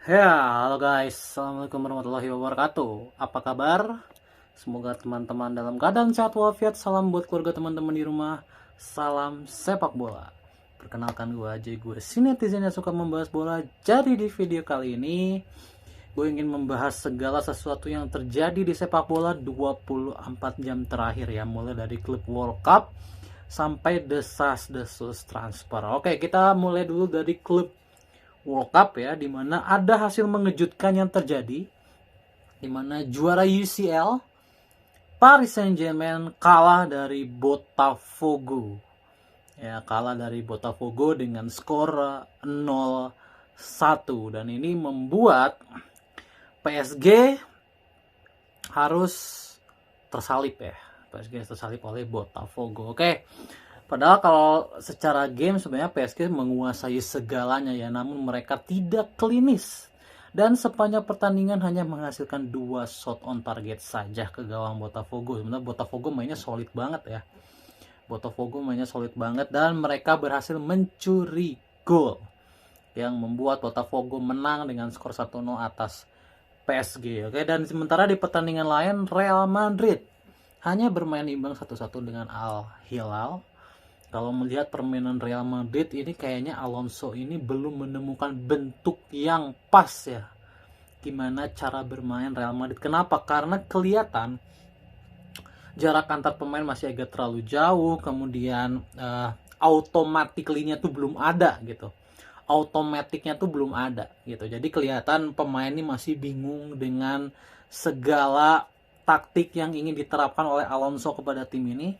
Ya, halo guys, Assalamualaikum warahmatullahi wabarakatuh. Apa kabar? Semoga teman-teman dalam keadaan sehat walafiat. Salam buat keluarga teman-teman di rumah. Salam sepak bola. Perkenalkan gue si netizen yang suka membahas bola. Jadi di video kali ini gue ingin membahas segala sesuatu yang terjadi di sepak bola 24 jam terakhir ya, mulai dari klub World Cup sampai desas-desus transfer. Oke, kita mulai dulu dari klub World Cup ya, di mana ada hasil mengejutkan yang terjadi, di mana juara UCL Paris Saint-Germain kalah dari Botafogo. Ya, kalah dari Botafogo dengan skor 0-1 dan ini membuat PSG harus tersalip ya. PSG tersalip oleh Botafogo. Oke. Padahal kalau secara game sebenarnya PSG menguasai segalanya ya, namun mereka tidak klinis. Dan sepanjang pertandingan hanya menghasilkan 2 shot on target saja ke gawang Botafogo. Sebenarnya Botafogo mainnya solid banget ya. Botafogo mainnya solid banget dan mereka berhasil mencuri gol yang membuat Botafogo menang dengan skor 1-0 atas PSG. Oke, dan sementara di pertandingan lain Real Madrid hanya bermain imbang 1-1 dengan Al Hilal. Kalau melihat permainan Real Madrid ini kayaknya Alonso ini belum menemukan bentuk yang pas ya. Gimana cara bermain Real Madrid. Kenapa? Karena kelihatan jarak antar pemain masih agak terlalu jauh. Kemudian automatically-nya tuh belum ada gitu. Automatiknya tuh belum ada gitu. Jadi kelihatan pemain ini masih bingung dengan segala taktik yang ingin diterapkan oleh Alonso kepada tim ini.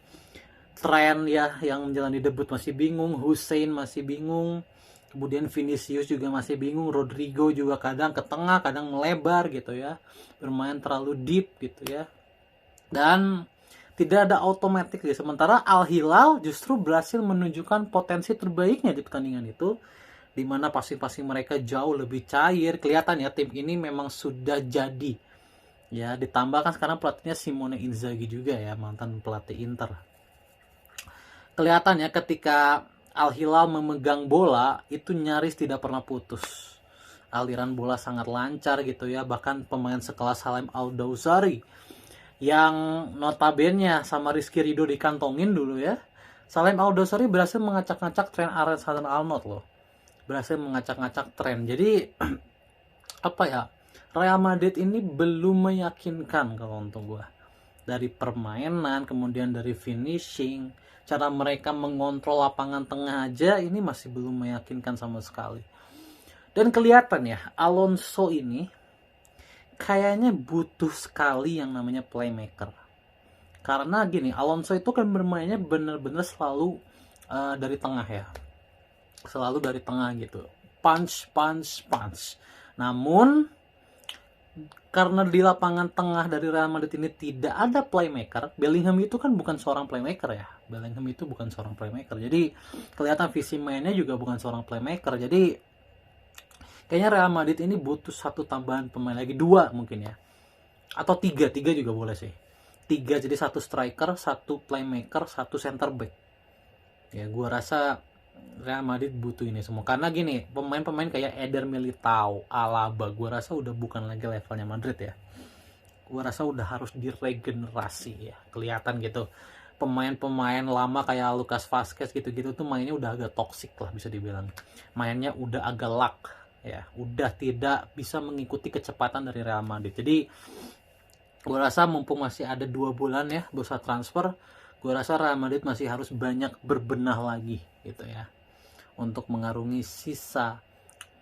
Tren ya yang menjalani debut masih bingung, Hussein masih bingung, kemudian Vinicius juga masih bingung, Rodrigo juga kadang ke tengah, kadang melebar gitu ya, bermain terlalu deep gitu ya, dan tidak ada otomatis ya. Sementara Al Hilal justru berhasil menunjukkan potensi terbaiknya di pertandingan itu, di mana passing-passing mereka jauh lebih cair, kelihatan ya tim ini memang sudah jadi ya, ditambahkan sekarang pelatihnya Simone Inzaghi juga ya, mantan pelatih Inter. Kelihatan ya ketika Al Hilal memegang bola itu nyaris tidak pernah putus. Aliran bola sangat lancar gitu ya, bahkan pemain sekelas Salim Al-Dawsari yang notabene sama Rizky Ridho dikantongin dulu ya. Salim Al-Dawsari berhasil mengacak-ngacak tren Aren Alnot loh. Berhasil mengacak-ngacak tren. Jadi apa ya? Real Madrid ini belum meyakinkan kalau untuk gue. Dari permainan, kemudian dari finishing, cara mereka mengontrol lapangan tengah aja ini masih belum meyakinkan sama sekali. Dan kelihatan ya, Alonso ini kayaknya butuh sekali yang namanya playmaker. Karena gini, Alonso itu kan bermainnya bener-bener selalu dari tengah ya. Selalu dari tengah gitu. Punch, punch, punch. Namun karena di lapangan tengah dari Real Madrid ini tidak ada playmaker, Bellingham itu kan bukan seorang playmaker ya. Bellingham itu bukan seorang playmaker. Jadi kelihatan visi mainnya juga bukan seorang playmaker. Jadi kayaknya Real Madrid ini butuh satu tambahan pemain lagi, dua mungkin ya. Atau tiga juga boleh sih. Tiga, jadi satu striker, satu playmaker, satu center back. Ya gua rasa Real Madrid butuh ini semua. Karena gini, pemain-pemain kayak Eder Militao, Alaba, gue rasa udah bukan lagi levelnya Madrid ya. Gue rasa udah harus diregenerasi ya. Kelihatan gitu. Pemain-pemain lama kayak Lucas Vazquez gitu-gitu tuh mainnya udah agak toksik lah bisa dibilang. Mainnya udah agak luck ya. Udah tidak bisa mengikuti kecepatan dari Real Madrid. Jadi gue rasa mumpung masih ada 2 bulan ya bursa transfer, gue rasa Real Madrid masih harus banyak berbenah lagi gitu ya, untuk mengarungi sisa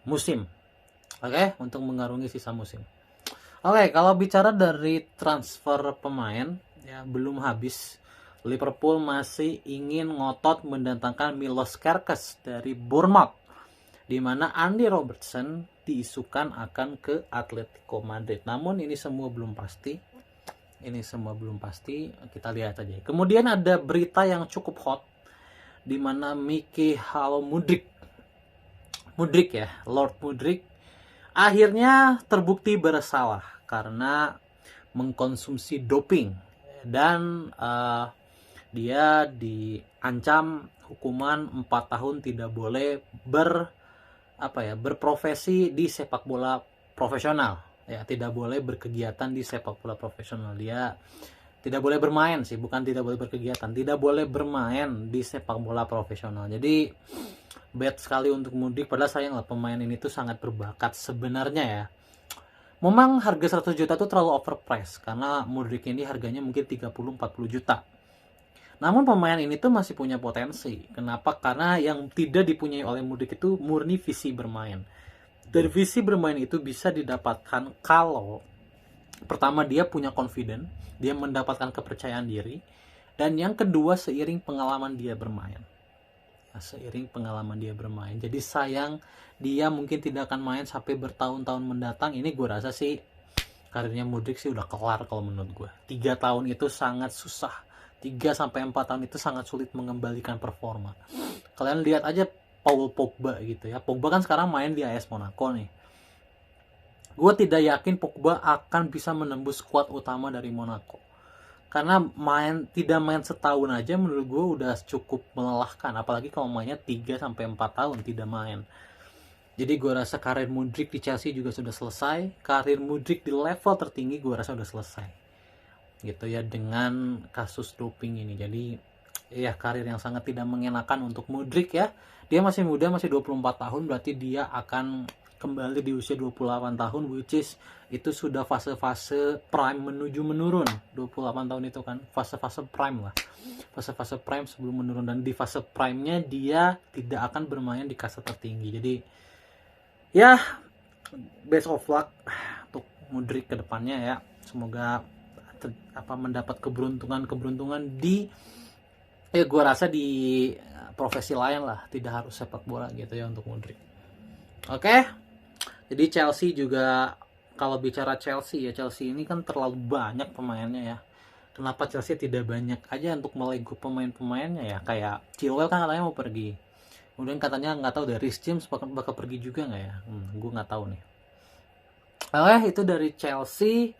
musim. Oke, untuk mengarungi sisa musim. Oke, kalau bicara dari transfer pemain ya belum habis. Liverpool masih ingin ngotot mendatangkan Milos Kerkez dari Bournemouth, di mana Andy Robertson diisukan akan ke Atletico Madrid. Namun ini semua belum pasti. Kita lihat aja. Kemudian ada berita yang cukup hot, di mana Mikhailo Mudryk ya, Lord Mudryk akhirnya terbukti bersalah karena mengkonsumsi doping dan dia diancam hukuman 4 tahun tidak boleh berprofesi di sepak bola profesional ya, tidak boleh berkegiatan di sepak bola profesional. Dia tidak boleh bermain sih, bukan tidak boleh berkegiatan, tidak boleh bermain di sepak bola profesional. Jadi bad sekali untuk Mudryk, padahal sayang lah pemain ini tuh sangat berbakat sebenarnya ya. Memang harga 100 juta tuh terlalu overpriced karena Mudryk ini harganya mungkin 30-40 juta. Namun pemain ini tuh masih punya potensi. Kenapa? Karena yang tidak dipunyai oleh Mudryk itu murni visi bermain. Dan visi bermain itu bisa didapatkan kalau pertama dia punya confidence, dia mendapatkan kepercayaan diri, dan yang kedua seiring pengalaman dia bermain. Seiring pengalaman dia bermain. Jadi sayang dia mungkin tidak akan main sampai bertahun-tahun mendatang. Ini gue rasa sih karirnya Mudryk sih udah kelar kalau menurut gue. 3 tahun itu sangat susah. 3-4 tahun itu sangat sulit mengembalikan performa. Kalian lihat aja Paul Pogba gitu ya. Pogba kan sekarang main di AS Monaco nih. Gue tidak yakin Pogba akan bisa menembus skuad utama dari Monaco. Karena tidak main setahun aja menurut gue udah cukup melelahkan. Apalagi kalau mainnya 3-4 tahun tidak main. Jadi gue rasa karir Mudryk di Chelsea juga sudah selesai. Karir Mudryk di level tertinggi gue rasa udah selesai. Gitu ya, dengan kasus doping ini. Jadi ya karir yang sangat tidak mengenakan untuk Mudryk ya. Dia masih muda, masih 24 tahun, berarti dia akan kembali di usia 28 tahun, which is itu sudah fase-fase prime menuju menurun. 28 tahun itu kan fase-fase prime lah. Fase-fase prime sebelum menurun, dan di fase prime-nya dia tidak akan bermain di kasta tertinggi. Jadi ya best of luck untuk Mudryk ke depannya ya. Semoga mendapat keberuntungan di gue rasa di profesi lain lah, tidak harus sepak bola gitu ya untuk Mudryk. Oke. Jadi Chelsea juga, kalau bicara Chelsea ya, Chelsea ini kan terlalu banyak pemainnya ya. Kenapa Chelsea tidak banyak aja untuk melego pemain-pemainnya ya? Kayak Chilwell kan katanya mau pergi. Kemudian katanya nggak tahu dari Reece James bakal pergi juga nggak ya? Gue nggak tahu nih. Itu dari Chelsea.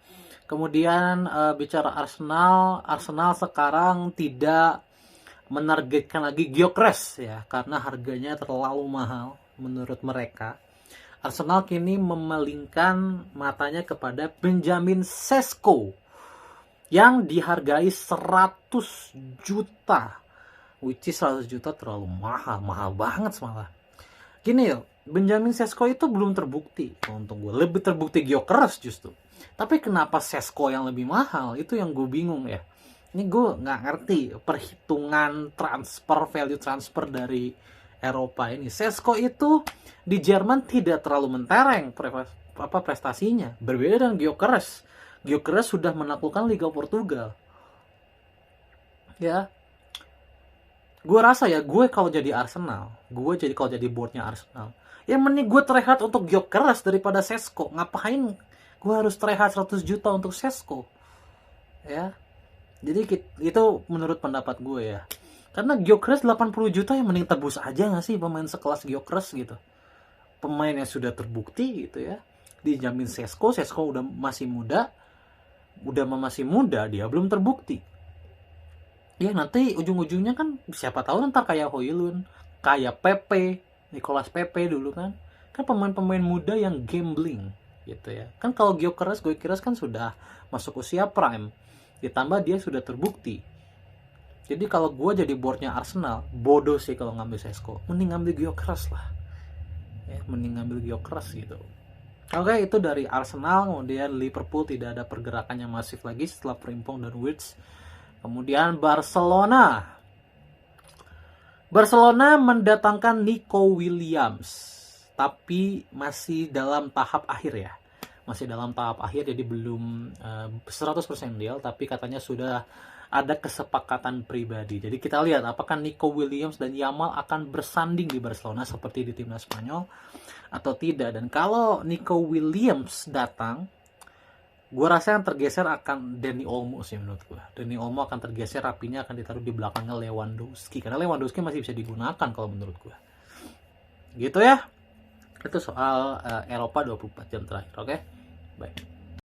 Kemudian bicara Arsenal sekarang tidak menargetkan lagi Gyökeres ya, karena harganya terlalu mahal menurut mereka. Arsenal kini memalingkan matanya kepada Benjamin Sesko yang dihargai 100 juta, which is 100 juta terlalu mahal banget malah. Gini loh, Benjamin Sesko itu belum terbukti untuk gue, lebih terbukti Gyökeres justru. Tapi kenapa Sesko yang lebih mahal, itu yang gue bingung ya. Ini gue nggak ngerti perhitungan value transfer dari Eropa ini. Sesko itu di Jerman tidak terlalu mentereng prestasinya. Berbeda dengan Gyökeres. Gyökeres sudah menaklukkan Liga Portugal. Ya, gue rasa ya, gue kalau jadi boardnya Arsenal, ya mending gue rehat untuk Gyökeres daripada Sesko. Ngapain gue harus rehat 100 juta untuk Sesko? Ya. Jadi itu menurut pendapat gue ya. Karena Gyökeres 80 juta yang mending tebus aja gak sih pemain sekelas Gyökeres gitu. Pemain yang sudah terbukti gitu ya. Dijamin Sesko udah masih muda. Dia belum terbukti. Ya nanti ujung-ujungnya kan siapa tahu ntar kayak Højlund, kayak Pepe, Nicolas Pepe dulu kan. Kan pemain-pemain muda yang gambling gitu ya. Kan kalau Gyökeres kan sudah masuk usia prime. Ditambah dia sudah terbukti. Jadi kalau gue jadi boardnya Arsenal, bodoh sih kalau ngambil Sesko. Mending ngambil Gyökeres lah. Ya, mending ngambil Gyökeres gitu. Oke, itu dari Arsenal. Kemudian Liverpool tidak ada pergerakan yang masif lagi setelah Frimpong dan Wirtz. Kemudian Barcelona mendatangkan Nico Williams. Tapi masih dalam tahap akhir ya. Jadi belum 100% deal, tapi katanya sudah ada kesepakatan pribadi. Jadi kita lihat apakah Nico Williams dan Yamal akan bersanding di Barcelona seperti di timnas Spanyol atau tidak. Dan kalau Nico Williams datang, gue rasa yang tergeser akan Dani Olmo sih menurut gue. Dani Olmo akan tergeser, rapinya akan ditaruh di belakangnya Lewandowski. Karena Lewandowski masih bisa digunakan kalau menurut gue. Gitu ya. Itu soal Eropa 24 jam terakhir, oke? Baik.